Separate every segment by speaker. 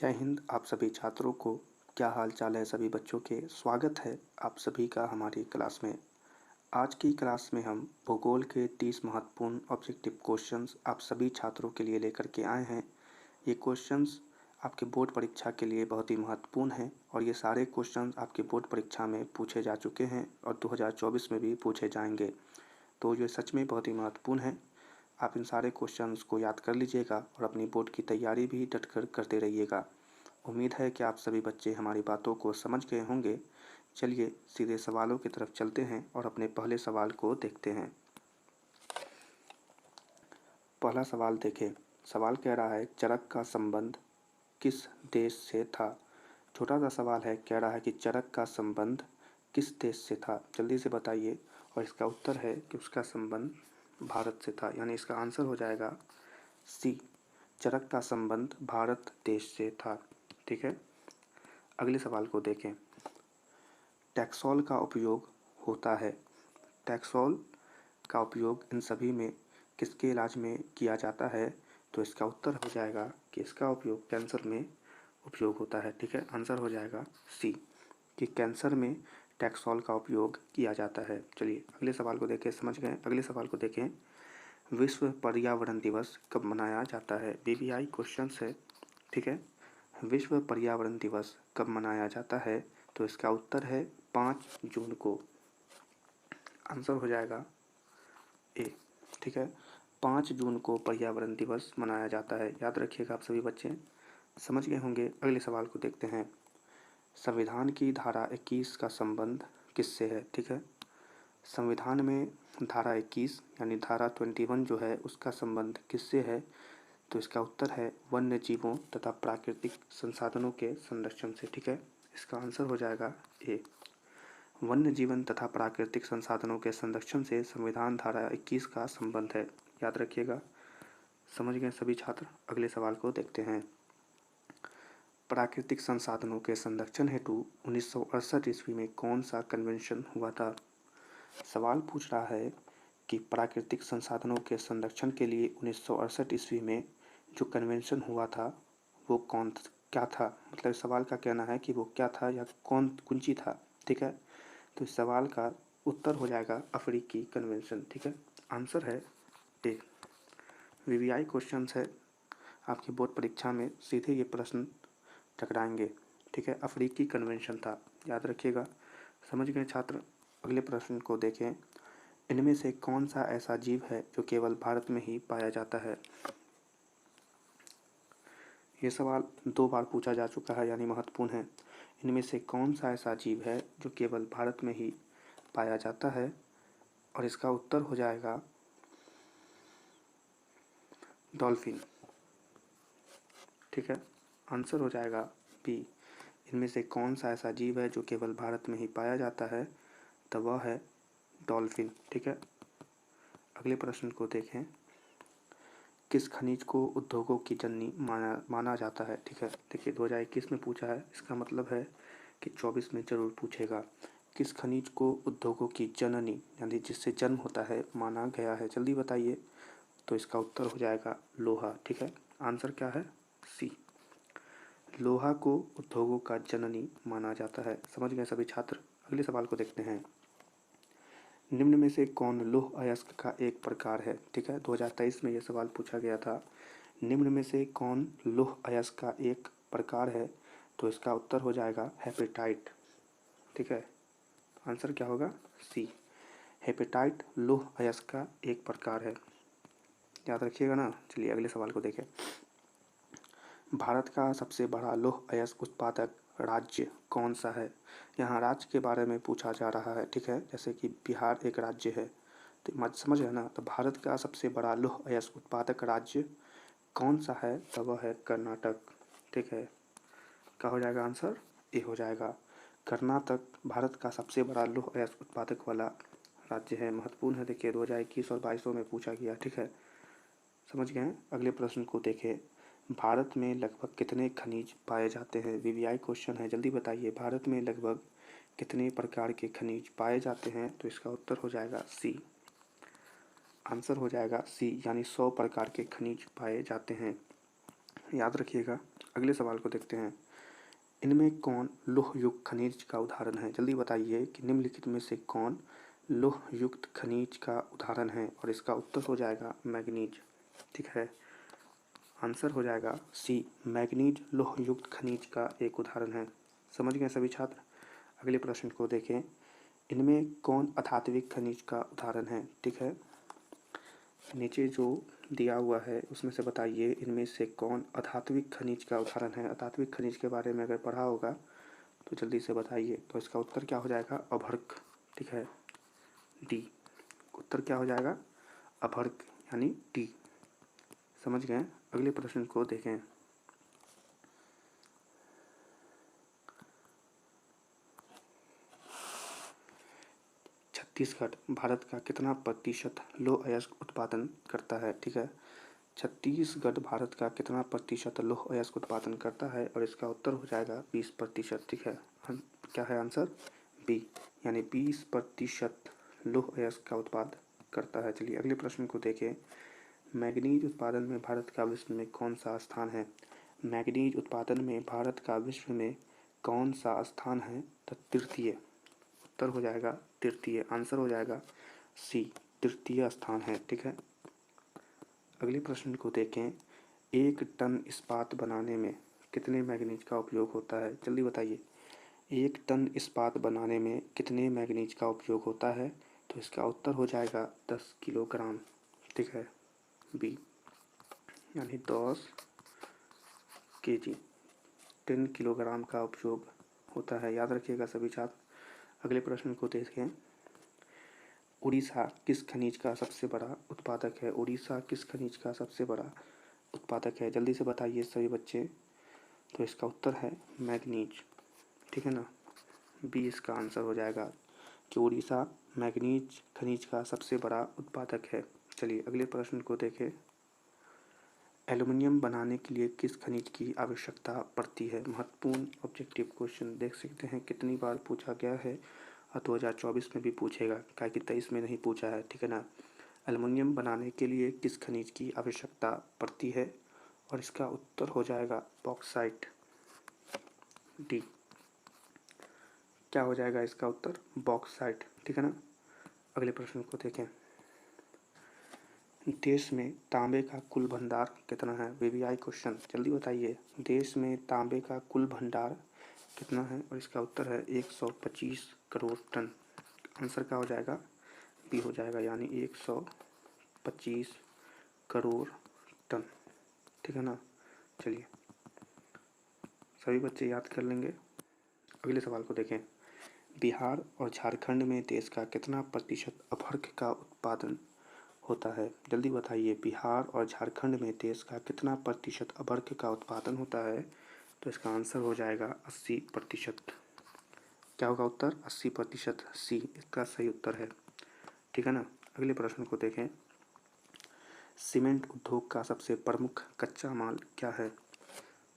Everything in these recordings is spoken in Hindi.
Speaker 1: जय हिंद। आप सभी छात्रों को क्या हाल चाल है? सभी बच्चों के स्वागत है आप सभी का हमारी क्लास में। आज की क्लास में हम भूगोल के 30 महत्वपूर्ण ऑब्जेक्टिव क्वेश्चंस आप सभी छात्रों के लिए लेकर के आए हैं। ये क्वेश्चंस आपके बोर्ड परीक्षा के लिए बहुत ही महत्वपूर्ण हैं और ये सारे क्वेश्चंस आपके बोर्ड परीक्षा में पूछे जा चुके हैं और 2024 में भी पूछे जाएंगे। तो ये सच में बहुत ही महत्वपूर्ण है। आप इन सारे क्वेश्चंस को याद कर लीजिएगा और अपनी बोर्ड की तैयारी भी डटकर करते रहिएगा। उम्मीद है कि आप सभी बच्चे हमारी बातों को समझ गए होंगे। चलिए सीधे सवालों की तरफ चलते हैं और अपने पहले सवाल को देखते हैं। पहला सवाल देखें। सवाल कह रहा है चरक का संबंध किस देश से था। छोटा सा सवाल है, कह रहा है कि चरक का संबंध किस देश से था, जल्दी से बताइए। और इसका उत्तर है कि उसका संबंध भारत से था, यानी इसका आंसर हो जाएगा सी, चरक का संबंध भारत देश से था। ठीक है, अगले सवाल को देखें। टैक्सोल का उपयोग होता है। टैक्सोल का उपयोग इन सभी में किसके इलाज में किया जाता है? तो इसका उत्तर हो जाएगा कि इसका उपयोग कैंसर में उपयोग होता है। ठीक है, आंसर हो जाएगा सी, कि कैंसर में टैक्सोल का उपयोग किया जाता है। चलिए अगले सवाल को देखें, समझ गए। अगले सवाल को देखें। विश्व पर्यावरण दिवस कब मनाया जाता है? वीवीआई क्वेश्चन है। ठीक है, विश्व पर्यावरण दिवस कब मनाया जाता है? तो इसका उत्तर है 5 जून को। आंसर हो जाएगा ए। ठीक है, 5 जून को पर्यावरण दिवस मनाया जाता है। याद रखिएगा आप सभी बच्चे, समझ गए होंगे। अगले सवाल को देखते हैं। संविधान की धारा 21 का संबंध किससे है? ठीक है, संविधान में धारा 21 यानी धारा 21 जो है उसका संबंध किससे है? तो इसका उत्तर है वन्य जीवों तथा प्राकृतिक संसाधनों के संरक्षण से। ठीक है, इसका आंसर हो जाएगा ए, वन्य जीवन तथा प्राकृतिक संसाधनों के संरक्षण से संविधान धारा 21 का संबंध है। याद रखिएगा। समझ गए सभी छात्र। अगले सवाल को देखते हैं। प्राकृतिक संसाधनों के संरक्षण हेतु 1968 ईस्वी में कौन सा कन्वेंशन हुआ था? सवाल पूछ रहा है कि प्राकृतिक संसाधनों के संरक्षण के लिए 1968 ईस्वी में जो कन्वेंशन हुआ था वो क्या था? मतलब सवाल का कहना है कि वो क्या था या कौन सी था। ठीक है, तो इस सवाल का उत्तर हो जाएगा अफ्रीकी कन्वेंशन। ठीक है, आंसर है ए। वीवीआई क्वेश्चन है, आपकी बोर्ड परीक्षा में सीधे ये प्रश्न टकराएंगे। ठीक है, अफ्रीकी कन्वेंशन था, याद रखिएगा। समझ गए छात्र। अगले प्रश्न को देखें। इनमें से कौन सा ऐसा जीव है जो केवल भारत में ही पाया जाता है? ये सवाल 2 बार पूछा जा चुका है, यानी महत्वपूर्ण है। इनमें से कौन सा ऐसा जीव है जो केवल भारत में ही पाया जाता है? और इसका उत्तर हो जाएगा डॉल्फिन। ठीक है, आंसर हो जाएगा बी, इनमें से कौन सा ऐसा जीव है जो केवल भारत में ही पाया जाता है? तो वह है डॉल्फिन। ठीक है, अगले प्रश्न को देखें। किस खनिज को उद्योगों की जननी माना जाता है? ठीक है, देखिए 2021 में पूछा है, इसका मतलब है कि 24 में जरूर पूछेगा। किस खनिज को उद्योगों की जननी यानी जिससे जन्म होता है माना गया है? जल्दी बताइए। तो इसका उत्तर हो जाएगा लोहा। ठीक है, आंसर क्या है? सी, लोहा को उद्योगों का जननी माना जाता है। समझ गए सभी छात्र। अगले सवाल को देखते हैं। निम्न में से कौन लौह अयस्क का एक प्रकार है? ठीक है, 2023 में यह सवाल पूछा गया था। निम्न में से कौन लौह अयस्क का एक प्रकार है? तो इसका उत्तर हो जाएगा हेपेटाइट। ठीक है, आंसर क्या होगा? सी, हेपेटाइट लौह अयस्क का एक प्रकार है। याद रखिएगा ना। चलिए अगले सवाल को देखें। भारत का सबसे बड़ा लौह अयस्क उत्पादक राज्य कौन सा है? यहाँ राज्य के बारे में पूछा जा रहा है। ठीक है, जैसे कि बिहार एक राज्य है, तो समझ गए ना। तो भारत का सबसे बड़ा लौह अयस्क उत्पादक राज्य कौन सा है? तो वह है कर्नाटक। ठीक है, क्या हो जाएगा आंसर? ए हो जाएगा। कर्नाटक भारत का सबसे बड़ा लौह अयस्क उत्पादक वाला राज्य है। महत्वपूर्ण है। देखिए 2021 और 22 में पूछा गया। ठीक है, समझ गए। अगले प्रश्न को देखें। भारत में लगभग कितने खनिज पाए जाते हैं? वीवीआई क्वेश्चन है, जल्दी बताइए। भारत में लगभग कितने प्रकार के खनिज पाए जाते हैं? तो इसका उत्तर हो जाएगा सी, आंसर हो जाएगा सी, यानी 100 प्रकार के खनिज पाए जाते हैं। याद रखिएगा। अगले सवाल को देखते हैं। इनमें कौन लौह युक्त खनिज का उदाहरण है? जल्दी बताइए कि निम्नलिखित में से कौन लौह युक्त खनिज का उदाहरण है, और इसका उत्तर हो जाएगा मैग्नीज। ठीक है, आंसर हो जाएगा सी, मैग्नीज लौह युक्त खनिज का एक उदाहरण है। समझ गए सभी छात्र? अगले प्रश्न को देखें। इनमें कौन अधात्विक खनिज का उदाहरण है? ठीक है, नीचे जो दिया हुआ है उसमें से बताइए इनमें से कौन अधात्विक खनिज का उदाहरण है। अधात्विक खनिज के बारे में अगर पढ़ा होगा तो जल्दी से बताइए। तो इसका उत्तर क्या हो जाएगा? अभ्रक। ठीक है, डी। उत्तर क्या हो जाएगा? अभ्रक यानी डी। समझ गए? अगले प्रश्न को देखें। छत्तीसगढ़ भारत का कितना प्रतिशत लौह अयस्क उत्पादन करता है? ठीक है, छत्तीसगढ़ भारत का कितना प्रतिशत लौह अयस्क उत्पादन करता है, और इसका उत्तर हो जाएगा 20%। ठीक है, क्या है आंसर? बी, यानी 20% लौह अयस्क का उत्पादन करता है। चलिए अगले प्रश्न को देखें। मैग्नीज उत्पादन में भारत का विश्व में कौन सा स्थान है? मैग्नीज उत्पादन में भारत का विश्व में कौन सा स्थान है? तो तृतीय। उत्तर हो जाएगा तृतीय। आंसर हो जाएगा सी, तृतीय स्थान है। ठीक है, अगले प्रश्न को देखें। 1 टन इस्पात बनाने में कितने मैग्नीज का उपयोग होता है? जल्दी बताइए। 1 टन इस्पात बनाने में कितने मैग्नीज का उपयोग होता है? तो इसका उत्तर हो जाएगा 10 किलोग्राम। ठीक है, बी, यानी 10 केजी, 10 किलोग्राम का उपयोग होता है। याद रखिएगा सभी छात्र। अगले प्रश्न को देखें। उड़ीसा किस खनिज का सबसे बड़ा उत्पादक है? उड़ीसा किस खनिज का सबसे बड़ा उत्पादक है? जल्दी से बताइए सभी बच्चे। तो इसका उत्तर है मैग्नीज। ठीक है ना, बी इसका आंसर हो जाएगा कि उड़ीसा मैग्नीज खनिज का सबसे बड़ा उत्पादक है। चलिए अगले प्रश्न को देखें। एल्युमिनियम बनाने के लिए किस खनिज की आवश्यकता पड़ती है? महत्वपूर्ण ऑब्जेक्टिव क्वेश्चन देख सकते हैं कितनी बार पूछा गया है, और 2024 में भी पूछेगा, क्या कि 23 में नहीं पूछा है। ठीक है ना, एल्युमिनियम बनाने के लिए किस खनिज की आवश्यकता पड़ती है, और इसका उत्तर हो जाएगा बॉक्साइट, डी। क्या हो जाएगा इसका उत्तर? बॉक्साइट। ठीक है ना, अगले प्रश्न को देखें। देश में तांबे का कुल भंडार कितना है? वीवीआई क्वेश्चन, जल्दी बताइए। देश में तांबे का कुल भंडार कितना है, और इसका उत्तर है 125 करोड़ टन। आंसर क्या हो जाएगा? बी हो जाएगा, यानी 125 करोड़ टन। ठीक है ना, चलिए सभी बच्चे याद कर लेंगे। अगले सवाल को देखें। बिहार और झारखंड में देश का कितना प्रतिशत अभ्रक का उत्पादन होता है? जल्दी बताइए। बिहार और झारखंड में देश का कितना प्रतिशत अभ्रक का उत्पादन होता है? तो इसका आंसर हो जाएगा 80%। क्या होगा उत्तर? 80%, सी इसका सही उत्तर है। ठीक है ना, अगले प्रश्न को देखें। सीमेंट उद्योग का सबसे प्रमुख कच्चा माल क्या है?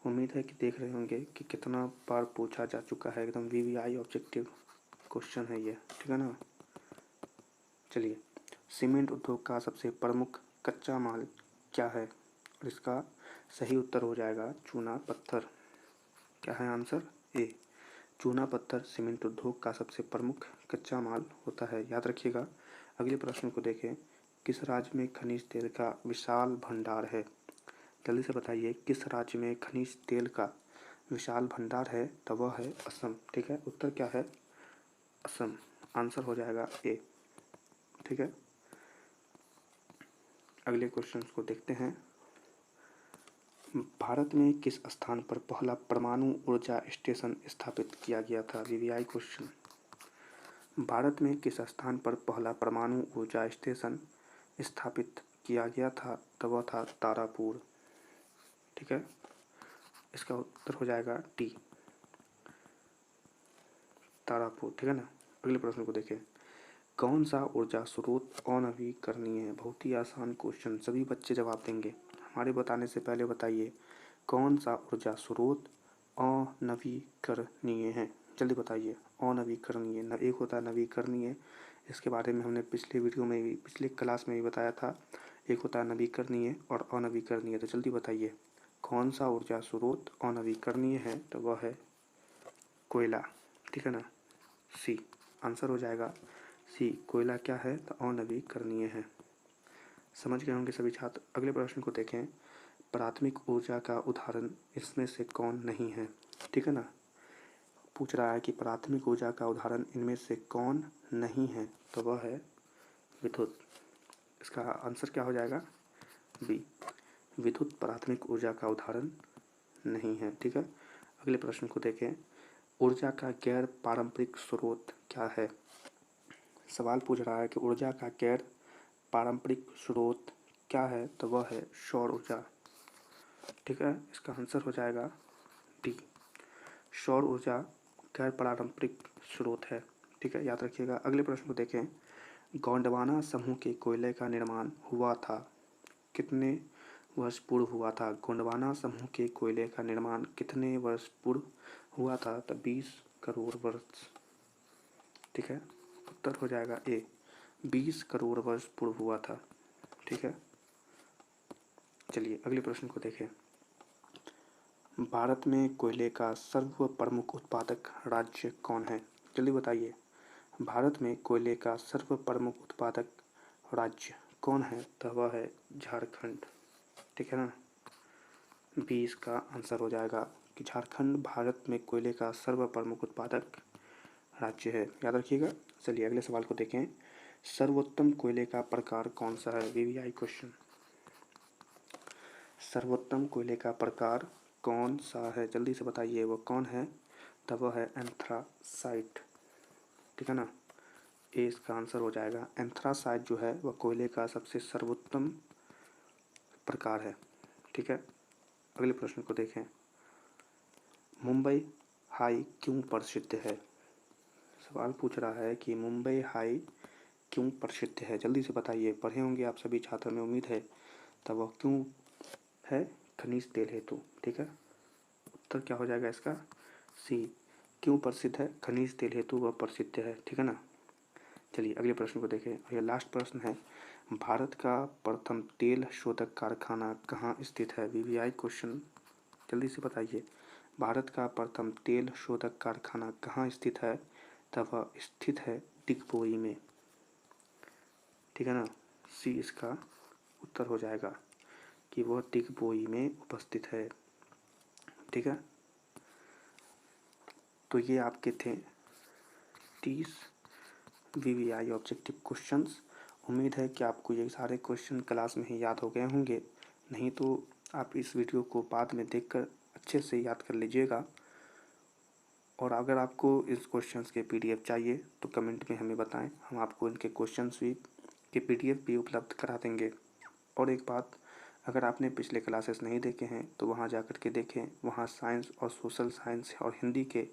Speaker 1: उम्मीद है कि देख रहे होंगे कि कितना बार पूछा जा चुका है, एकदम वीवीआई ऑब्जेक्टिव क्वेश्चन है ये। ठीक है ना, चलिए सीमेंट उद्योग का सबसे प्रमुख कच्चा माल क्या है, और इसका सही उत्तर हो जाएगा चूना पत्थर। क्या है आंसर? ए, चूना पत्थर सीमेंट उद्योग का सबसे प्रमुख कच्चा माल होता है। याद रखिएगा। अगले प्रश्न को देखें। किस राज्य में खनिज तेल का विशाल भंडार है? जल्दी से बताइए, किस राज्य में खनिज तेल का विशाल भंडार है? तो वह है असम। ठीक है, उत्तर क्या है? असम। आंसर हो जाएगा ए। ठीक है, अगले क्वेश्चन को देखते हैं। भारत में किस स्थान पर पहला परमाणु ऊर्जा स्टेशन स्थापित किया गया था? VVI question. भारत में किस स्थान पर पहला परमाणु ऊर्जा स्टेशन स्थापित किया गया था? तो वह था तारापुर। ठीक है, इसका उत्तर हो जाएगा डी, तारापुर। ठीक है ना, अगले प्रश्न को देखें। कौन सा ऊर्जा स्रोत अनवीकरणीय है? बहुत ही आसान क्वेश्चन, सभी बच्चे जवाब देंगे। हमारे बताने से पहले बताइए कौन सा ऊर्जा स्रोत अनवीकरणीय है? जल्दी बताइए। अनवीकरणीय, एक होता है नवीकरणीय, इसके बारे में हमने पिछले वीडियो में भी, पिछले क्लास में भी बताया था। एक होता है नवीकरणीय और अनवीकरणीय। तो जल्दी बताइए कौन सा ऊर्जा स्रोत अनवीकरणीय है, तो वह है कोयला, ठीक है ना। सी आंसर हो जाएगा सी, कोयला क्या है, तो अनवीकरणीय है। समझ गए होंगे सभी छात्र। अगले प्रश्न को देखें, प्राथमिक ऊर्जा का उदाहरण इसमें से कौन नहीं है, ठीक है ना। पूछ रहा है कि प्राथमिक ऊर्जा का उदाहरण इनमें से कौन नहीं है, तो वह है विद्युत। इसका आंसर क्या हो जाएगा, बी, विद्युत प्राथमिक ऊर्जा का उदाहरण नहीं है, ठीक है। अगले प्रश्न को देखें, ऊर्जा का गैर पारंपरिक स्रोत क्या है। सवाल पूछ रहा है कि ऊर्जा का गैर पारंपरिक स्रोत क्या है, तो वह है सौर ऊर्जा, ठीक है। इसका आंसर हो जाएगा डी, सौर ऊर्जा गैर पारंपरिक स्रोत है, ठीक है, याद रखिएगा। अगले प्रश्न को देखें, गोंडवाना समूह के कोयले का निर्माण हुआ था, कितने वर्ष पूर्व हुआ था। गोंडवाना समूह के कोयले का निर्माण कितने वर्ष पूर्व हुआ था, तो 20 करोड़ वर्ष, ठीक है। उत्तर हो जाएगा ए, 20 करोड़ वर्ष पूर्व हुआ था, ठीक है। चलिए अगले प्रश्न को देखें, भारत में कोयले का सर्व प्रमुख उत्पादक राज्य कौन है। जल्दी बताइए, भारत में कोयले का सर्व प्रमुख उत्पादक राज्य कौन है, तो वह है झारखंड, ठीक है ना। 20 का आंसर हो जाएगा कि झारखंड भारत में कोयले का सर्व प्रमुख उत्पादक राज्य है, याद रखिएगा। चलिए अगले सवाल को देखें, सर्वोत्तम कोयले का प्रकार कौन सा है, वीवीआई क्वेश्चन। सर्वोत्तम कोयले का प्रकार कौन सा है, जल्दी से बताइए वो कौन है, तब वह है एंथ्रासाइट, ठीक है ना। ए इसका आंसर हो जाएगा। एंथ्रासाइट जो है वह कोयले का सबसे सर्वोत्तम प्रकार है, ठीक है। अगले प्रश्न को देखें, मुंबई हाई क्यों प्रसिद्ध है। सवाल पूछ रहा है कि मुंबई हाई क्यों प्रसिद्ध है, जल्दी से बताइए। पढ़े होंगे आप सभी छात्र, में उम्मीद है। तब वह क्यों है, खनिज तेल हेतु, ठीक है। उत्तर क्या हो जाएगा इसका, सी, क्यों प्रसिद्ध है, खनिज तेल हेतु वह प्रसिद्ध है, ठीक है ना। चलिए अगले प्रश्न को देखें, यह लास्ट प्रश्न है, भारत का प्रथम तेल शोधक कारखाना कहाँ स्थित है, वीवीआई क्वेश्चन। जल्दी से बताइए, भारत का प्रथम तेल शोधक कारखाना कहाँ स्थित है, तब वह स्थित है डिगबोई में, ठीक है ना। सी इसका उत्तर हो जाएगा कि वह डिगबोई में उपस्थित है, ठीक है। तो ये आपके थे 30 वीवीआई ऑब्जेक्टिव क्वेश्चंस। उम्मीद है कि आपको ये सारे क्वेश्चन क्लास में ही याद हो गए होंगे, नहीं तो आप इस वीडियो को बाद में देखकर अच्छे से याद कर लीजिएगा। और अगर आपको इस क्वेश्चंस के पीडीएफ चाहिए तो कमेंट में हमें बताएं, हम आपको इनके क्वेश्चंस भी के पीडीएफ भी उपलब्ध करा देंगे। और एक बात, अगर आपने पिछले क्लासेस नहीं देखे हैं तो वहाँ जा कर के देखें, वहाँ साइंस और सोशल साइंस और हिंदी के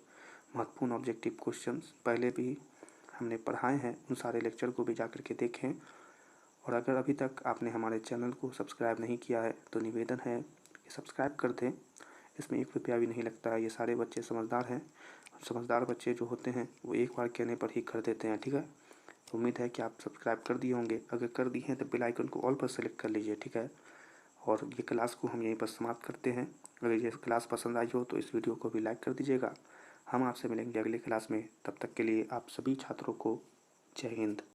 Speaker 1: महत्वपूर्ण ऑब्जेक्टिव क्वेश्चंस पहले भी हमने पढ़ाए हैं, उन सारे लेक्चर को भी जा कर के देखें। और अगर अभी तक आपने हमारे चैनल को सब्सक्राइब नहीं किया है तो निवेदन है कि सब्सक्राइब कर दें, इसमें 1 रुपया भी नहीं लगता है। ये सारे बच्चे समझदार हैं, समझदार बच्चे जो होते हैं वो एक बार कहने पर ही कर देते हैं, ठीक है। उम्मीद है कि आप सब्सक्राइब कर दिए होंगे, अगर कर दिए हैं तो बेल आइकन को ऑल पर सेलेक्ट कर लीजिए, ठीक है। और ये क्लास को हम यहीं पर समाप्त करते हैं। अगर ये क्लास पसंद आई हो तो इस वीडियो को भी लाइक कर दीजिएगा। हम आपसे मिलेंगे अगले क्लास में, तब तक के लिए आप सभी छात्रों को जय हिंद।